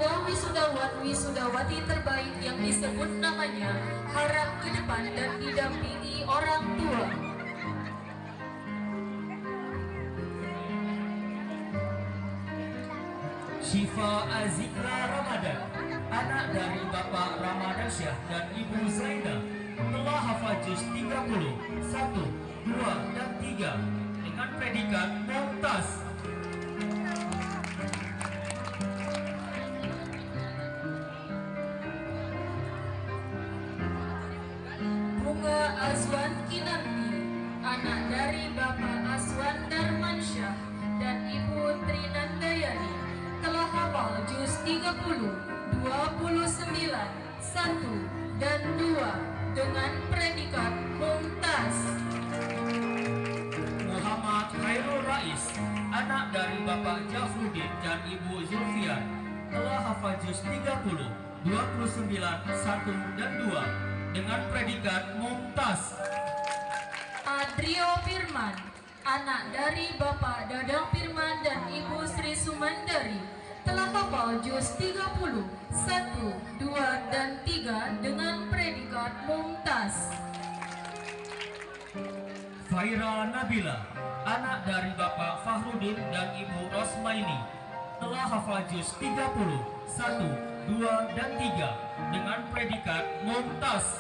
Ada wisudawan wisudawati terbaik yang disebut namanya harap ke depan dan didampingi orang tua. Syifa Azikra Ramadan, anak dari Bapak Ramadansyah dan Ibu Zainah, telah hafal juz 30, 1, 2, dan 3 dengan predikat mumtaz. Bunga Azwan Kinanti, anak dari Bapak Azwan Darmansyah dan Ibu Trinandayani, telah hafal juz 30, 29, 1, dan 2 dengan predikat mumtaz. Muhammad Khairul Rais, anak dari Bapak Jafruddin dan Ibu Zulfian, telah hafal juz 30, 29, 1, dan 2 dengan predikat mumtaz. Adrio Firman, anak dari Bapak Dadang Firman dan Ibu Sri Sumandari, telah hafal juz 30, 1, 2, dan 3 dengan predikat mumtaz. Faira Nabila, anak dari Bapak Fahrudin dan Ibu Rosmaini, telah hafal juz 30, 1, 2, dan 3 dengan predikat mumtaz.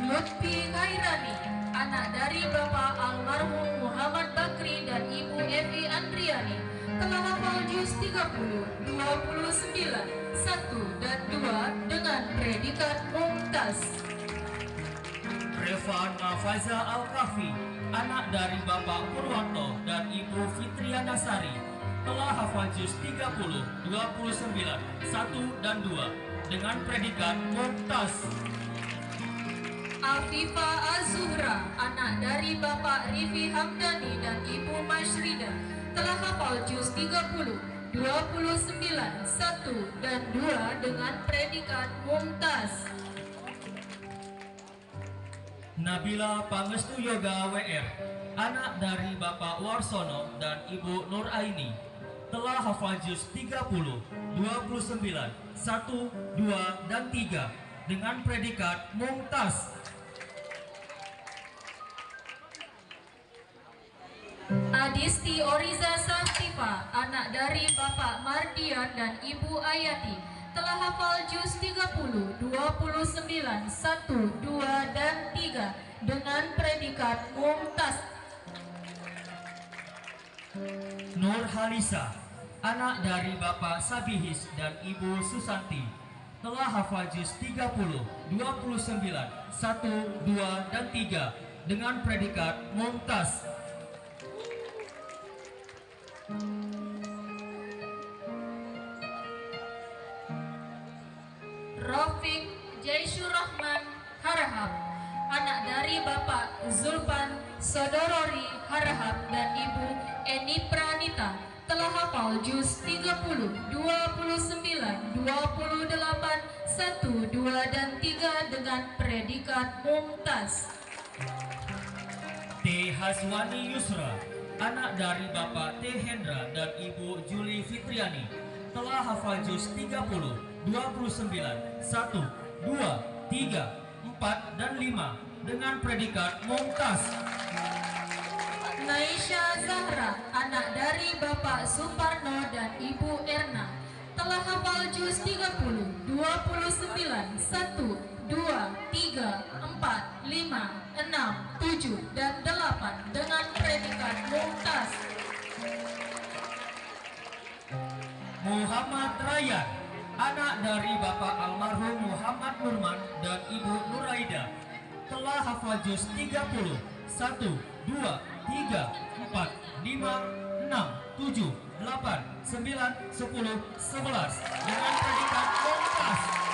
Lutfi Khairani, anak dari Bapak almarhum Muhammad Bakri dan Ibu Evi Andriani, telah hafal juz 30, 29, 1, dan 2 dengan predikat mumtaz. Revan Mafaza Al-Kahfi, anak dari Bapak Purwanto dan Ibu Fitriana Sari, telah hafal juz 30, 29, 1, dan 2 dengan predikat mumtaz. Afifa Azuhra, anak dari Bapak Rifi Hamdani dan Ibu Masyrida, telah hafal juz 30, 29, 1, dan 2 dengan predikat mumtaz. Nabila Pangestu Yoga WR, anak dari Bapak Warsono dan Ibu Nur Aini, telah hafal juz 30, 29, 1, 2, dan 3 dengan predikat mumtaz. Adisti Oriza Saktifa, anak dari Bapak Mardian dan Ibu Ayati, telah hafal juz 30, 29, 1, 2, dan 3 dengan predikat mumtaz. Nur Halisa, anak dari Bapak Sabihis dan Ibu Susanti, telah hafal juz 30, 29, 1, 2, dan 3 dengan predikat mumtaz. Rafiq Jaishur Rahman Harahap, anak dari Bapak Zulfan Sodorori Harahap dan Ibu Eni Pranita, telah hafal juz 30, 29, 28, 1, 2, dan 3 dengan predikat mumtaz. T. Haswani Yusra, anak dari Bapak T. Hendra dan Ibu Juli Fitriani, telah hafal juz 30, 29, 1, 2, 3, 4, dan 5 dengan predikat mumtaz. Naisha Zahra, anak dari Bapak Suparno dan Ibu Erna, telah hafal juz 30, 29, 1, 2, 3, 4, 5, 6, 7, dan 8 dengan predikat mumtaz. Muhammad Rayyan, anak dari Bapak almarhum Muhammad Nurman dan Ibu Nuraida, telah hafal juz 30, 1, 2, 3, 4, 5, 6, 7, 8, 9, 10, 11 dengan predikat mumtaz.